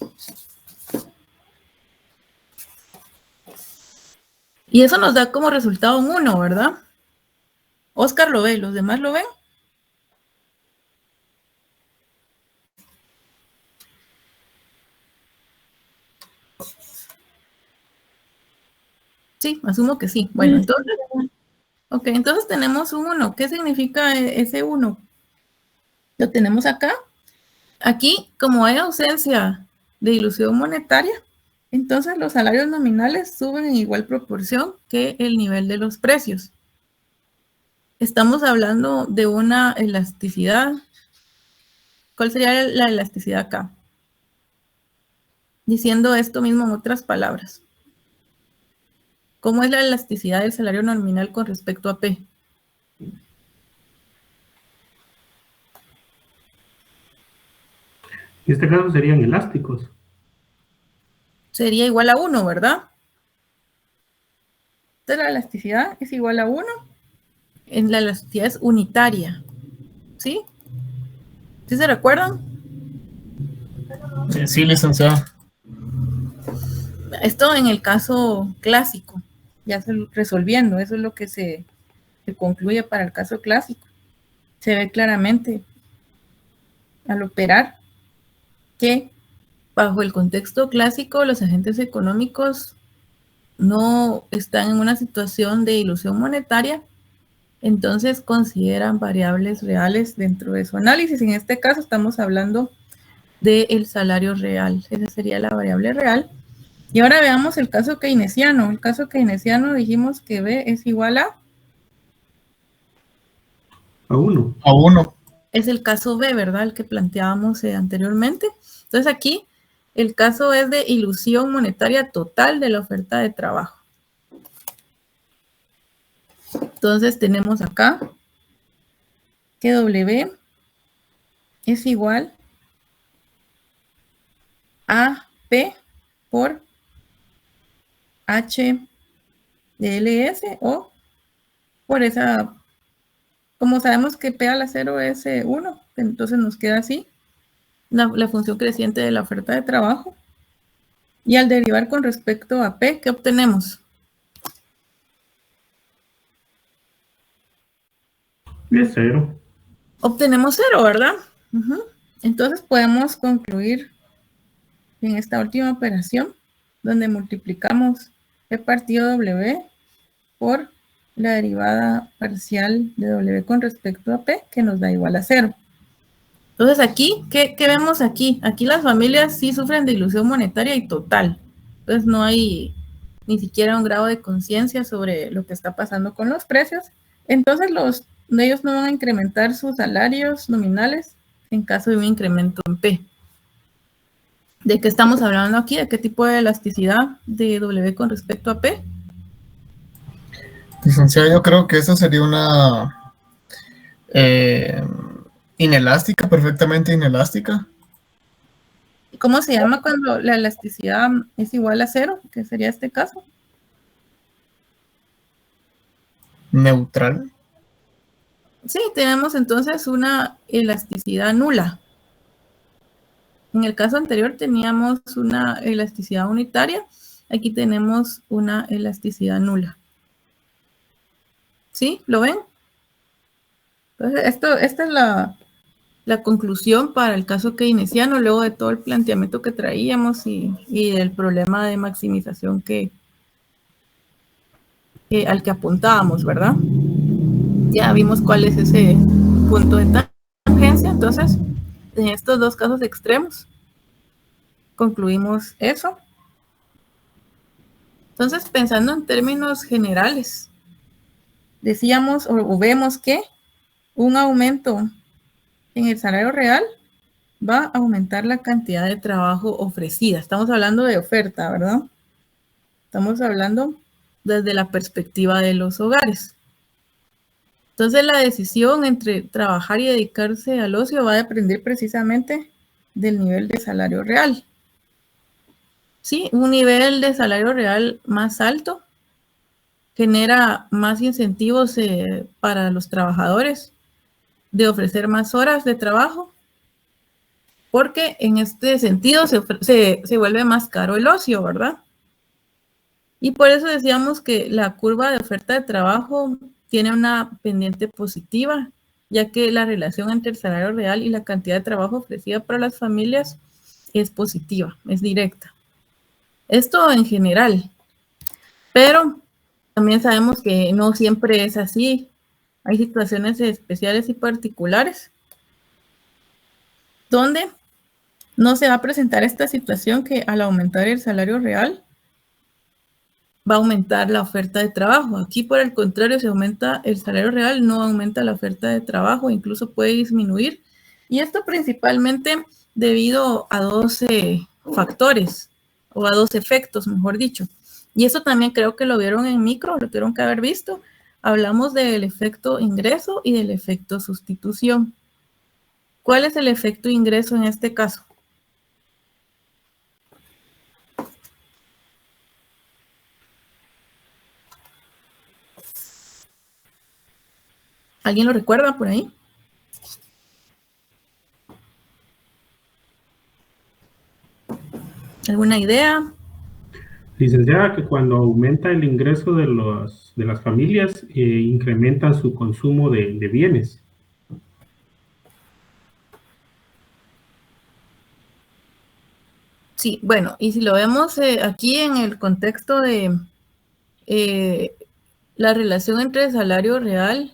Y eso nos da como resultado un 1, ¿verdad? Oscar lo ve, ¿los demás lo ven? Sí, asumo que sí. Bueno, entonces tenemos un 1. ¿Qué significa ese 1? Lo tenemos acá. Aquí, como hay ausencia de ilusión monetaria, entonces los salarios nominales suben en igual proporción que el nivel de los precios. Estamos hablando de una elasticidad. ¿Cuál sería la elasticidad acá? Diciendo esto mismo en otras palabras. ¿Cómo es la elasticidad del salario nominal con respecto a P? En este caso serían elásticos. Sería igual a 1, ¿verdad? Entonces la elasticidad es igual a 1. En la elasticidad es unitaria. ¿Sí? ¿Sí se recuerdan? Sí, licenciado. Esto en el caso clásico, ya resolviendo, eso es lo que se concluye para el caso clásico. Se ve claramente al operar que bajo el contexto clásico los agentes económicos no están en una situación de ilusión monetaria, entonces consideran variables reales dentro de su análisis. En este caso estamos hablando del salario real, esa sería la variable real. Y ahora veamos el caso keynesiano. El caso keynesiano dijimos que B es igual a A 1. A 1. Es el caso B, ¿verdad? El que planteábamos anteriormente. Entonces aquí el caso es de ilusión monetaria total de la oferta de trabajo. Entonces tenemos acá que W es igual a P por H de LS o por esa, como sabemos que P a la 0 es 1, entonces nos queda así la función creciente de la oferta de trabajo. Y al derivar con respecto a P, ¿qué obtenemos? Es 0. Obtenemos 0, ¿verdad? Entonces podemos concluir en esta última operación, donde multiplicamos P partido W por la derivada parcial de W con respecto a P, que nos da igual a 0. Entonces aquí, ¿qué vemos aquí? Aquí las familias sí sufren de ilusión monetaria y total. Entonces no hay ni siquiera un grado de conciencia sobre lo que está pasando con los precios. Entonces ellos no van a incrementar sus salarios nominales en caso de un incremento en P. ¿De qué estamos hablando aquí? ¿De qué tipo de elasticidad de W con respecto a P? Licenciada, yo creo que esa sería una inelástica, perfectamente inelástica. ¿Cómo se llama cuando la elasticidad es igual a 0? ¿Qué sería este caso? Neutral. Sí, tenemos entonces una elasticidad nula. En el caso anterior teníamos una elasticidad unitaria. Aquí tenemos una elasticidad nula. ¿Sí? ¿Lo ven? Entonces, esta es la conclusión para el caso keynesiano, luego de todo el planteamiento que traíamos y el problema de maximización al que apuntábamos, ¿verdad? Ya vimos cuál es ese punto de tangencia. Entonces, en estos dos casos extremos, concluimos eso. Entonces, pensando en términos generales, decíamos o vemos que un aumento en el salario real va a aumentar la cantidad de trabajo ofrecida. Estamos hablando de oferta, ¿verdad? Estamos hablando desde la perspectiva de los hogares. Entonces, la decisión entre trabajar y dedicarse al ocio va a depender precisamente del nivel de salario real. Sí, un nivel de salario real más alto genera más incentivos para los trabajadores de ofrecer más horas de trabajo, porque en este sentido se vuelve más caro el ocio, ¿verdad? Y por eso decíamos que la curva de oferta de trabajo tiene una pendiente positiva, ya que la relación entre el salario real y la cantidad de trabajo ofrecida para las familias es positiva, es directa. Esto en general, pero también sabemos que no siempre es así. Hay situaciones especiales y particulares donde no se va a presentar esta situación que al aumentar el salario real va a aumentar la oferta de trabajo. Aquí, por el contrario, si aumenta el salario real, no aumenta la oferta de trabajo, incluso puede disminuir. Y esto principalmente debido a dos factores, o a dos efectos, mejor dicho. Y eso también creo que lo vieron en micro, lo tuvieron que haber visto. Hablamos del efecto ingreso y del efecto sustitución. ¿Cuál es el efecto ingreso en este caso? ¿Alguien lo recuerda por ahí? ¿Alguna idea? Licenciada, que cuando aumenta el ingreso de las familias, incrementan su consumo de bienes. Sí, bueno, y si lo vemos aquí en el contexto de la relación entre el salario real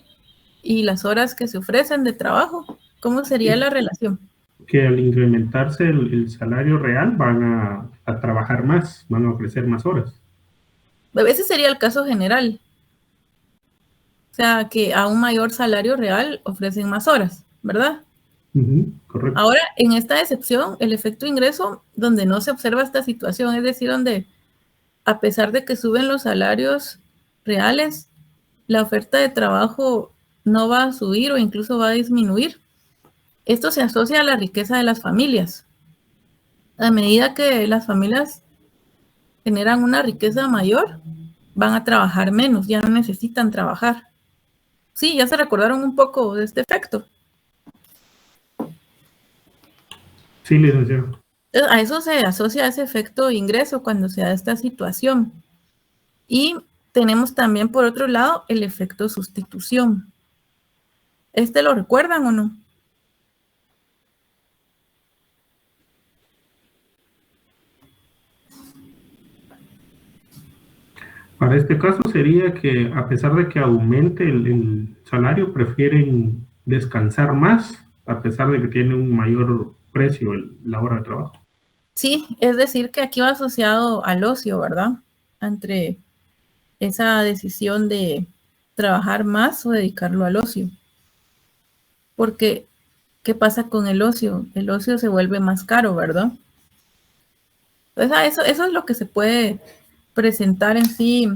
y las horas que se ofrecen de trabajo, ¿cómo sería la relación? Que al incrementarse el salario real van a trabajar más, van a ofrecer más horas. Ese sería el caso general. O sea, que a un mayor salario real ofrecen más horas, ¿verdad? Correcto. Ahora, en esta excepción, el efecto ingreso, donde no se observa esta situación, es decir, donde a pesar de que suben los salarios reales, la oferta de trabajo no va a subir o incluso va a disminuir. Esto se asocia a la riqueza de las familias. A medida que las familias generan una riqueza mayor, van a trabajar menos, ya no necesitan trabajar. Sí, ya se recordaron un poco de este efecto. Sí, licenciado. A eso se asocia ese efecto de ingreso cuando se da esta situación. Y tenemos también, por otro lado, el efecto sustitución. ¿Este lo recuerdan o no? Para este caso sería que a pesar de que aumente el salario, prefieren descansar más a pesar de que tiene un mayor precio la hora de trabajo. Sí, es decir que aquí va asociado al ocio, ¿verdad? Entre esa decisión de trabajar más o dedicarlo al ocio. Porque, ¿qué pasa con el ocio? El ocio se vuelve más caro, ¿verdad? Entonces, eso es lo que se puede presentar en sí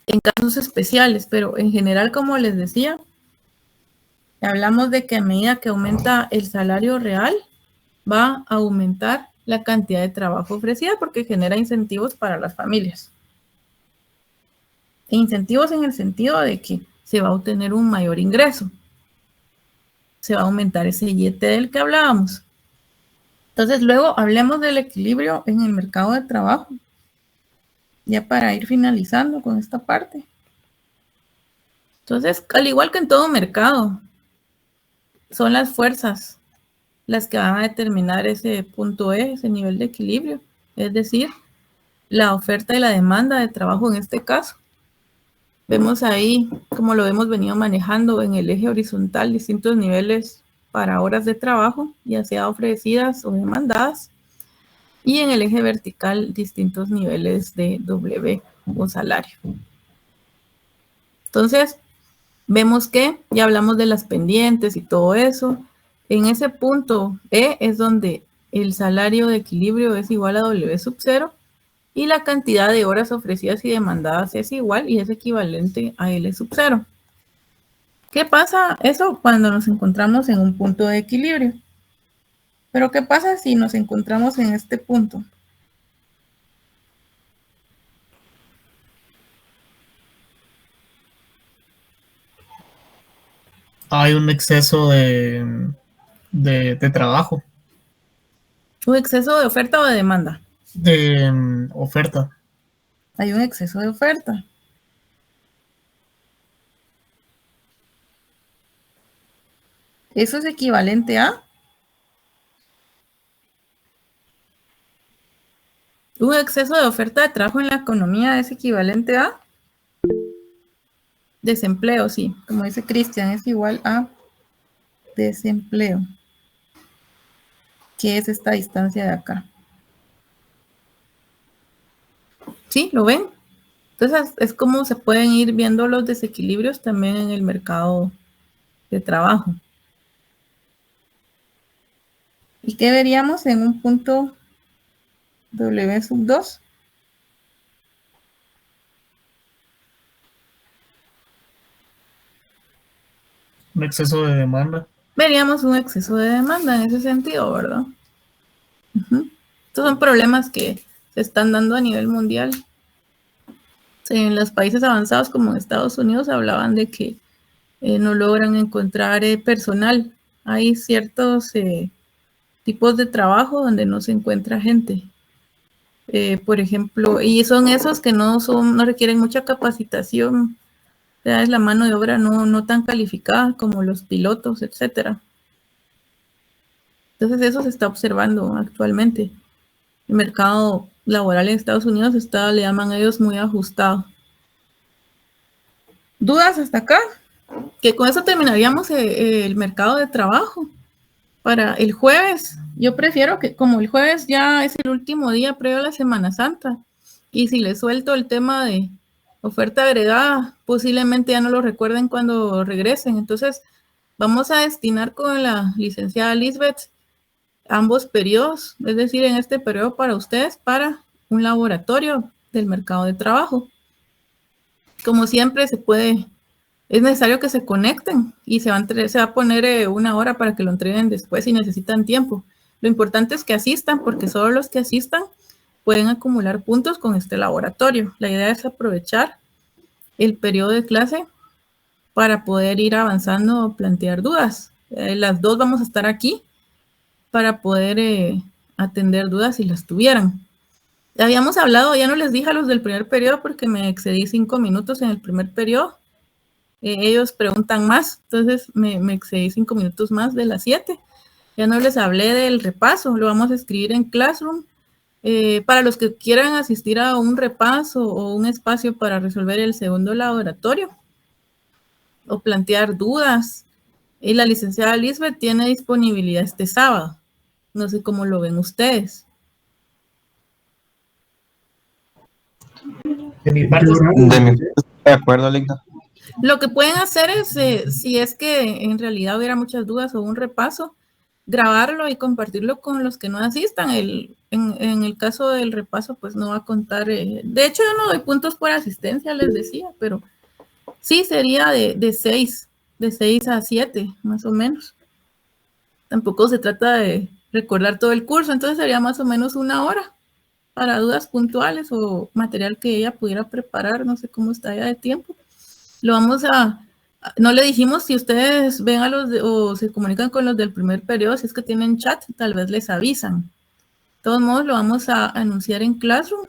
en casos especiales, pero en general, como les decía, hablamos de que a medida que aumenta el salario real, va a aumentar la cantidad de trabajo ofrecida porque genera incentivos para las familias. E incentivos en el sentido de que se va a obtener un mayor ingreso. Se va a aumentar ese billete del que hablábamos. Entonces, luego hablemos del equilibrio en el mercado de trabajo. Ya para ir finalizando con esta parte. Entonces, al igual que en todo mercado, son las fuerzas las que van a determinar ese punto E, ese nivel de equilibrio. Es decir, la oferta y la demanda de trabajo en este caso. Vemos ahí, como lo hemos venido manejando en el eje horizontal, distintos niveles para horas de trabajo, ya sea ofrecidas o demandadas. Y en el eje vertical, distintos niveles de W o salario. Entonces, vemos que ya hablamos de las pendientes y todo eso. En ese punto E es donde el salario de equilibrio es igual a W sub 0 y la cantidad de horas ofrecidas y demandadas es igual y es equivalente a L sub 0. ¿Qué pasa eso cuando nos encontramos en un punto de equilibrio? Pero ¿qué pasa si nos encontramos en este punto? Hay un exceso de trabajo, ¿Un exceso de oferta o de demanda? de oferta. Hay un exceso de oferta. Eso es equivalente a un exceso de oferta de trabajo en la economía es equivalente a desempleo, sí, como dice Cristian, es igual a desempleo, que es esta distancia de acá. ¿Sí? ¿Lo ven? Entonces es como se pueden ir viendo los desequilibrios también en el mercado de trabajo. ¿Y qué veríamos en un punto W sub 2? Un exceso de demanda. Veríamos un exceso de demanda en ese sentido, ¿verdad? Estos son problemas que se están dando a nivel mundial. En los países avanzados como en Estados Unidos hablaban de que no logran encontrar personal. Hay ciertos tipos de trabajo donde no se encuentra gente. Por ejemplo, y son esos que no requieren mucha capacitación. O sea, es la mano de obra no tan calificada como los pilotos, etcétera. Entonces eso se está observando actualmente. El mercado laboral en Estados Unidos está, le llaman ellos, muy ajustado. ¿Dudas hasta acá? Que con eso terminaríamos el mercado de trabajo. Para el jueves, yo prefiero que como el jueves ya es el último día previo a la Semana Santa, y si le suelto el tema de oferta agregada, posiblemente ya no lo recuerden cuando regresen. Entonces, vamos a destinar con la licenciada Lisbeth ambos periodos, es decir, en este periodo para ustedes, para un laboratorio del mercado de trabajo. Como siempre, es necesario que se conecten y se va a poner 1 hora para que lo entreguen después si necesitan tiempo. Lo importante es que asistan, porque solo los que asistan pueden acumular puntos con este laboratorio. La idea es aprovechar el periodo de clase para poder ir avanzando o plantear dudas. Las dos vamos a estar aquí para poder atender dudas si las tuvieran. Habíamos hablado, ya no les dije a los del primer periodo porque me excedí 5 minutos en el primer periodo. Ellos preguntan más, entonces me excedí 5 minutos más de las 7. Ya no les hablé del repaso, lo vamos a escribir en Classroom. Para los que quieran asistir a un repaso o un espacio para resolver el segundo laboratorio o plantear dudas, y la licenciada Lisbeth tiene disponibilidad este sábado. No sé cómo lo ven ustedes. De mi parte, estoy de acuerdo, Ligda. Lo que pueden hacer es, si es que en realidad hubiera muchas dudas o un repaso, grabarlo y compartirlo con los que no asistan. En el caso del repaso, pues no va a contar. De hecho, yo no doy puntos por asistencia, les decía, pero sí sería de 6 a 7, más o menos. Tampoco se trata de recordar todo el curso, entonces sería más o menos 1 hora para dudas puntuales o material que ella pudiera preparar, no sé cómo está ya de tiempo. No le dijimos si ustedes ven o se comunican con los del primer periodo, si es que tienen chat, tal vez les avisan. De todos modos, lo vamos a anunciar en Classroom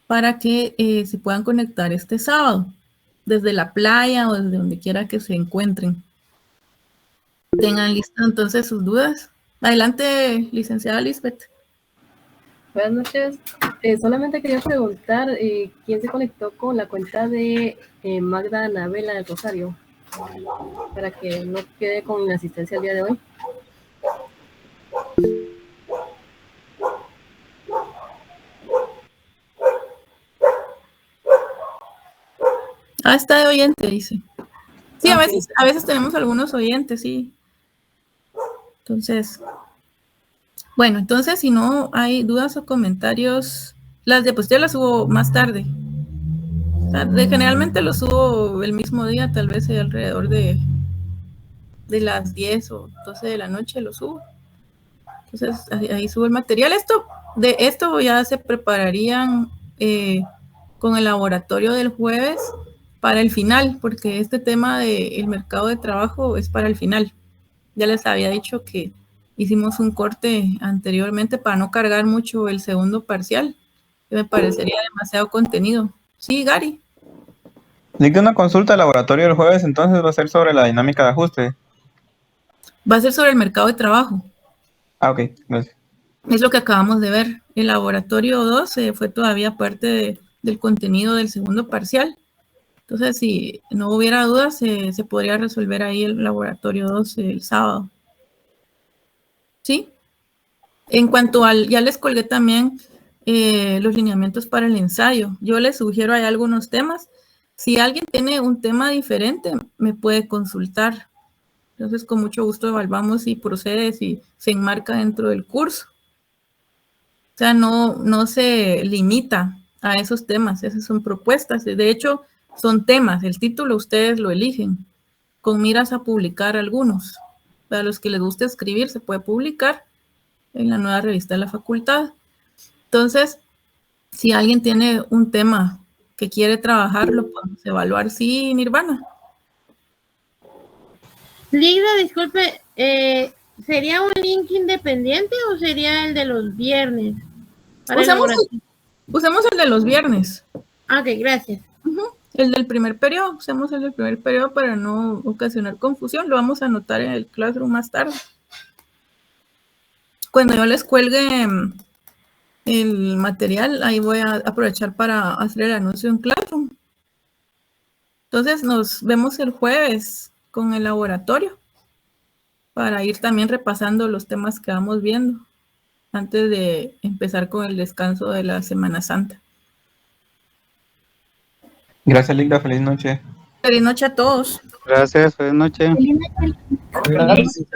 para que se puedan conectar este sábado, desde la playa o desde donde quiera que se encuentren. Tengan listas entonces sus dudas. Adelante, licenciada Lisbeth. Buenas noches. Solamente quería preguntar quién se conectó con la cuenta de Magda Anabela del Rosario para que no quede con la asistencia el día de hoy. Está de oyente, dice. Sí, okay. a veces tenemos algunos oyentes, sí. Entonces, bueno, entonces si no hay dudas o comentarios, las diapositivas las subo más tarde. O sea, generalmente los subo el mismo día, tal vez alrededor de las 10 o 12 de la noche lo subo. Entonces ahí subo el material. De esto ya se prepararían con el laboratorio del jueves para el final, porque este tema del mercado de trabajo es para el final. Ya les había dicho que hicimos un corte anteriormente para no cargar mucho el segundo parcial, que me parecería demasiado contenido. Sí, Gary. Dicta una consulta al laboratorio del jueves, entonces va a ser sobre la dinámica de ajuste. Va a ser sobre el mercado de trabajo. Ah, ok, gracias. Es lo que acabamos de ver. El laboratorio 2 fue todavía parte del contenido del segundo parcial. Entonces, si no hubiera dudas, se podría resolver ahí el laboratorio 2 el sábado. ¿Sí? En cuanto ya les colgué también los lineamientos para el ensayo. Yo les sugiero hay algunos temas. Si alguien tiene un tema diferente, me puede consultar. Entonces, con mucho gusto evaluamos si procede, si se enmarca dentro del curso. O sea, no se limita a esos temas. Esas son propuestas. De hecho, son temas. El título ustedes lo eligen con miras a publicar algunos. Para los que les guste escribir, se puede publicar en la nueva revista de la facultad. Entonces, si alguien tiene un tema que quiere trabajar, lo podemos evaluar. Sí, Nirvana. Ligda, disculpe, ¿sería un link independiente o sería el de los viernes? Usemos el de los viernes. Ok, gracias. El del primer periodo, usemos el del primer periodo para no ocasionar confusión. Lo vamos a anotar en el Classroom más tarde. Cuando yo les cuelgue el material, ahí voy a aprovechar para hacer el anuncio en Classroom. Entonces nos vemos el jueves con el laboratorio para ir también repasando los temas que vamos viendo antes de empezar con el descanso de la Semana Santa. Gracias, Linda. Feliz noche. Feliz noche a todos. Gracias, buenas noches. Gracias.